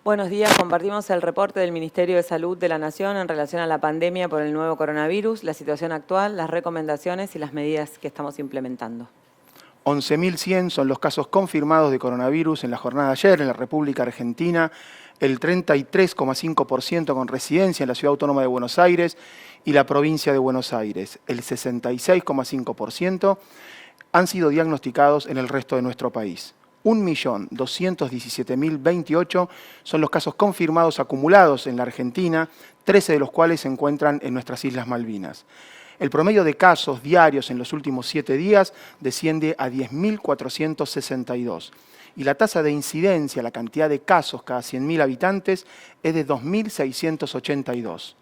Buenos días, compartimos el reporte del Ministerio de Salud de la Nación en relación a la pandemia por el nuevo coronavirus, la situación actual, las recomendaciones y las medidas que estamos implementando. 11.100 son los casos confirmados de coronavirus en la jornada de ayer en la República Argentina, el 33,5% con residencia en la Ciudad Autónoma de Buenos Aires y la provincia de Buenos Aires. El 66,5% han sido diagnosticados en el resto de nuestro país. 1.217.028 son los casos confirmados acumulados en la Argentina, 13 de los cuales se encuentran en nuestras Islas Malvinas. El promedio de casos diarios en los últimos 7 días desciende a 10.462 y la tasa de incidencia, la cantidad de casos cada 100.000 habitantes, es de 2.682.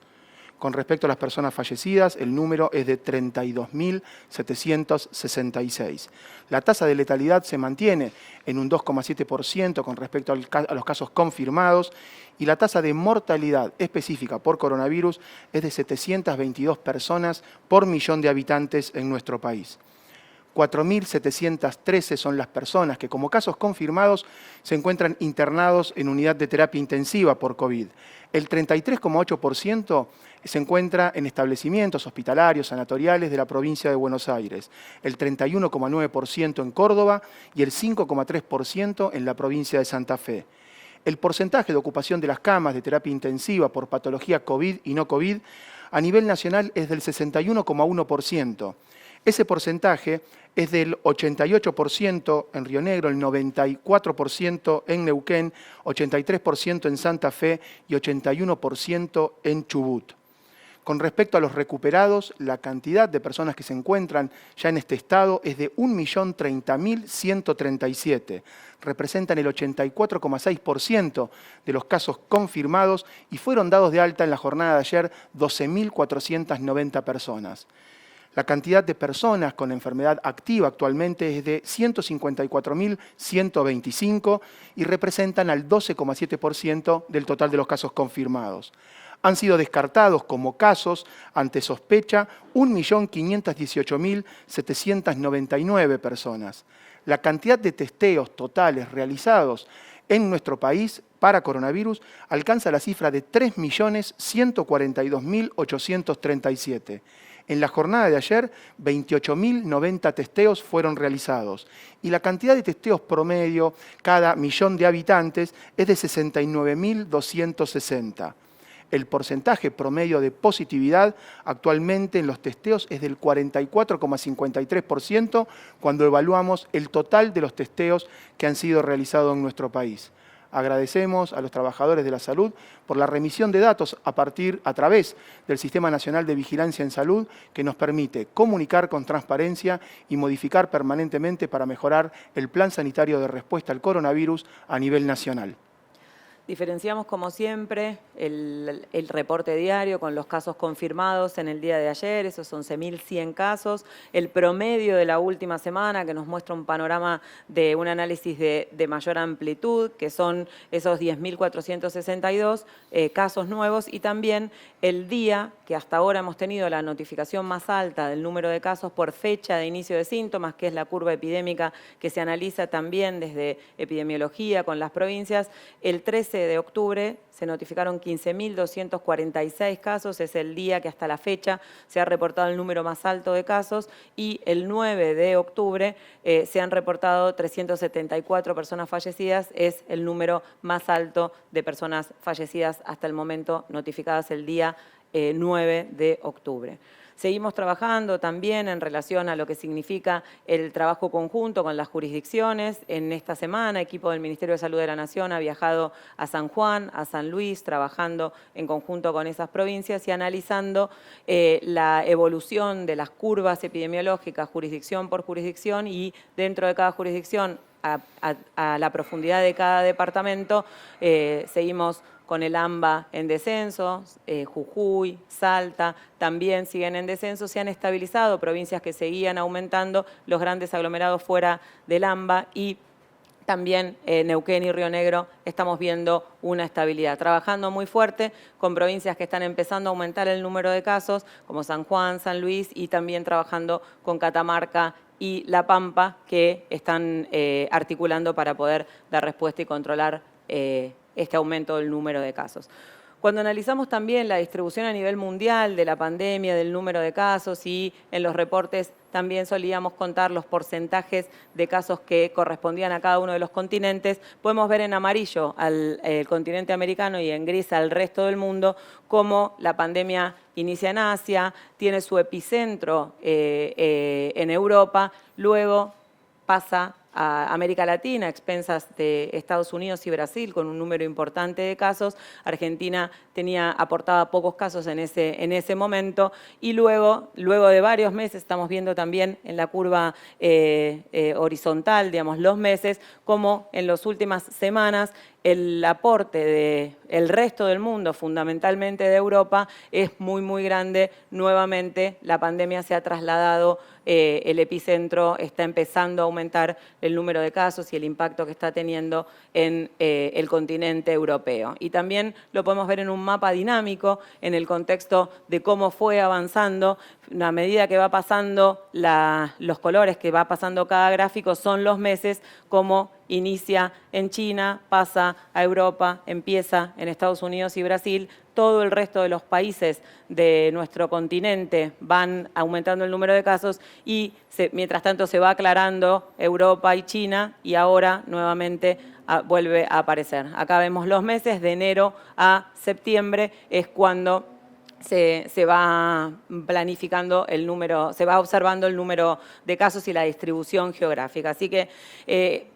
Con respecto a las personas fallecidas, el número es de 32.766. La tasa de letalidad se mantiene en un 2,7% con respecto a los casos confirmados y la tasa de mortalidad específica por coronavirus es de 722 personas por millón de habitantes en nuestro país. 4.713 son las personas que como casos confirmados se encuentran internados en unidad de terapia intensiva por COVID. El 33,8% se encuentra en establecimientos hospitalarios, sanatoriales de la provincia de Buenos Aires, el 31,9% en Córdoba y el 5,3% en la provincia de Santa Fe. El porcentaje de ocupación de las camas de terapia intensiva por patología COVID y no COVID a nivel nacional es del 61,1%. Ese porcentaje es del 88% en Río Negro, el 94% en Neuquén, 83% en Santa Fe y 81% en Chubut. Con respecto a los recuperados, la cantidad de personas que se encuentran ya en este estado es de 1.030.137. Representan el 84,6% de los casos confirmados y fueron dados de alta en la jornada de ayer 12.490 personas. La cantidad de personas con enfermedad activa actualmente es de 154.125 y representan al 12,7% del total de los casos confirmados. Han sido descartados como casos ante sospecha 1.518.799 personas. La cantidad de testeos totales realizados en nuestro país para coronavirus alcanza la cifra de 3.142.837. En la jornada de ayer, 28.090 testeos fueron realizados y la cantidad de testeos promedio cada millón de habitantes es de 69.260. El porcentaje promedio de positividad actualmente en los testeos es del 44,53% cuando evaluamos el total de los testeos que han sido realizados en nuestro país. Agradecemos a los trabajadores de la salud por la remisión de datos a través del Sistema Nacional de Vigilancia en Salud que nos permite comunicar con transparencia y modificar permanentemente para mejorar el plan sanitario de respuesta al coronavirus a nivel nacional. Diferenciamos, como siempre, el reporte diario con los casos confirmados en el día de ayer, esos 11.100 casos, el promedio de la última semana que nos muestra un panorama de un análisis de mayor amplitud, que son esos 10.462 casos nuevos, y también el día que hasta ahora hemos tenido la notificación más alta del número de casos por fecha de inicio de síntomas, que es la curva epidémica que se analiza también desde epidemiología con las provincias. El 13 de octubre se notificaron 15.246 casos, es el día que hasta la fecha se ha reportado el número más alto de casos, y el 9 de octubre se han reportado 374 personas fallecidas, es el número más alto de personas fallecidas hasta el momento notificadas el día 9 de octubre. Seguimos trabajando también en relación a lo que significa el trabajo conjunto con las jurisdicciones. En esta semana, equipo del Ministerio de Salud de la Nación ha viajado a San Juan, a San Luis, trabajando en conjunto con esas provincias y analizando la evolución de las curvas epidemiológicas jurisdicción por jurisdicción, y dentro de cada jurisdicción, a la profundidad de cada departamento, seguimos con el AMBA en descenso, Jujuy, Salta, también siguen en descenso, se han estabilizado provincias que seguían aumentando, los grandes aglomerados fuera del AMBA, y también Neuquén y Río Negro estamos viendo una estabilidad. Trabajando muy fuerte con provincias que están empezando a aumentar el número de casos, como San Juan, San Luis, y también trabajando con Catamarca y La Pampa, que están articulando para poder dar respuesta y controlar este aumento del número de casos. Cuando analizamos también la distribución a nivel mundial de la pandemia, del número de casos, y en los reportes también solíamos contar los porcentajes de casos que correspondían a cada uno de los continentes, podemos ver en amarillo al continente americano y en gris al resto del mundo cómo la pandemia inicia en Asia, tiene su epicentro en Europa, luego pasa a América Latina, a expensas de Estados Unidos y Brasil, con un número importante de casos. Argentina aportaba pocos casos en ese momento, y luego de varios meses, estamos viendo también en la curva horizontal, digamos, los meses, como en las últimas semanas el aporte del resto del mundo, fundamentalmente de Europa, es muy, muy grande. Nuevamente la pandemia se ha trasladado, el epicentro está empezando a aumentar el número de casos y el impacto que está teniendo en el continente europeo. Y también lo podemos ver en un mapa dinámico, en el contexto de cómo fue avanzando. A medida que va pasando los colores que va pasando cada gráfico son los meses, como inicia en China, pasa a Europa, empieza en Estados Unidos y Brasil. Todo el resto de los países de nuestro continente van aumentando el número de casos y mientras tanto se va aclarando Europa y China, y ahora nuevamente vuelve a aparecer. Acá vemos los meses de enero a septiembre, es cuando se va planificando el número, se va observando el número de casos y la distribución geográfica. Así que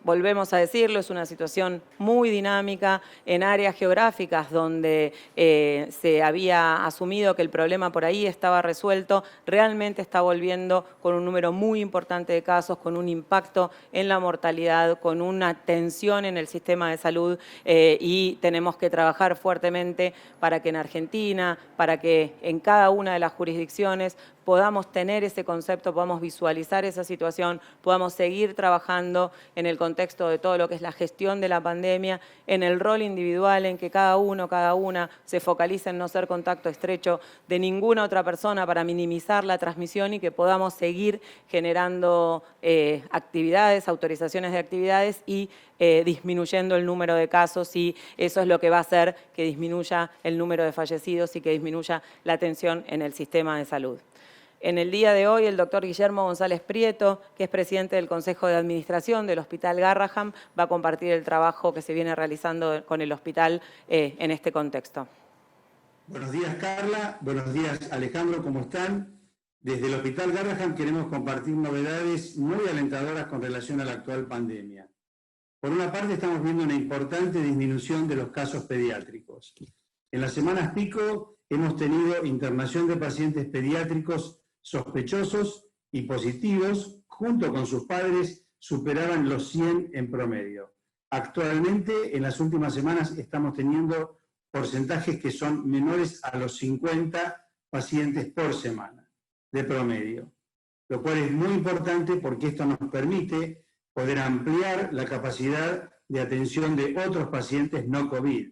volvemos a decirlo, es una situación muy dinámica en áreas geográficas donde se había asumido que el problema por ahí estaba resuelto. Realmente está volviendo con un número muy importante de casos, con un impacto en la mortalidad, con una tensión en el sistema de salud, y tenemos que trabajar fuertemente para que en Argentina, para que en cada una de las jurisdicciones podamos tener ese concepto, podamos visualizar esa situación, podamos seguir trabajando en el contexto de todo lo que es la gestión de la pandemia, en el rol individual, en que cada uno, cada una se focalice en no ser contacto estrecho de ninguna otra persona para minimizar la transmisión, y que podamos seguir generando actividades, autorizaciones de actividades y disminuyendo el número de casos, y eso es lo que va a hacer que disminuya el número de fallecidos y que disminuya la tensión en el sistema de salud. En el día de hoy, el doctor Guillermo González Prieto, que es presidente del Consejo de Administración del Hospital Garrahan, va a compartir el trabajo que se viene realizando con el hospital en este contexto. Buenos días, Carla. Buenos días, Alejandro. ¿Cómo están? Desde el Hospital Garrahan queremos compartir novedades muy alentadoras con relación a la actual pandemia. Por una parte, estamos viendo una importante disminución de los casos pediátricos. En las semanas pico hemos tenido internación de pacientes pediátricos sospechosos y positivos, junto con sus padres, superaban los 100 en promedio. Actualmente, en las últimas semanas, estamos teniendo porcentajes que son menores a los 50 pacientes por semana de promedio, lo cual es muy importante porque esto nos permite poder ampliar la capacidad de atención de otros pacientes no COVID.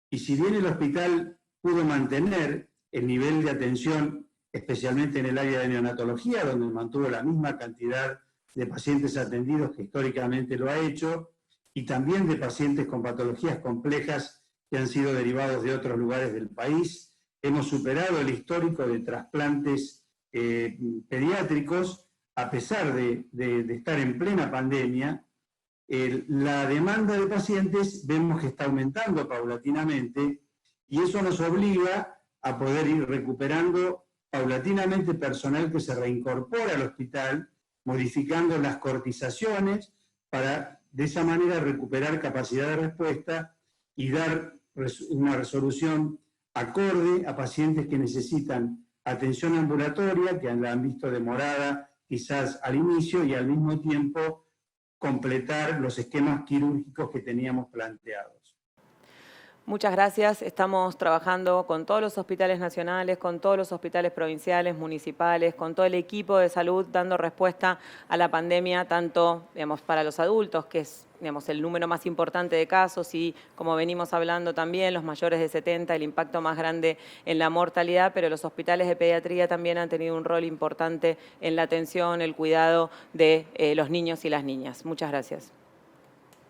Y si bien el hospital pudo mantener el nivel de atención, especialmente en el área de neonatología, donde mantuvo la misma cantidad de pacientes atendidos que históricamente lo ha hecho, y también de pacientes con patologías complejas que han sido derivados de otros lugares del país, hemos superado el histórico de trasplantes pediátricos, a pesar de estar en plena pandemia. La demanda de pacientes vemos que está aumentando paulatinamente, y eso nos obliga a poder ir recuperando paulatinamente personal que se reincorpora al hospital, modificando las cotizaciones para de esa manera recuperar capacidad de respuesta y dar una resolución acorde a pacientes que necesitan atención ambulatoria, que la han visto demorada quizás al inicio, y al mismo tiempo completar los esquemas quirúrgicos que teníamos planteados. Muchas gracias. Estamos trabajando con todos los hospitales nacionales, con todos los hospitales provinciales, municipales, con todo el equipo de salud, dando respuesta a la pandemia, tanto, digamos, para los adultos, que es, digamos, el número más importante de casos, y, como venimos hablando también, los mayores de 70, el impacto más grande en la mortalidad, pero los hospitales de pediatría también han tenido un rol importante en la atención, el cuidado de los niños y las niñas. Muchas gracias.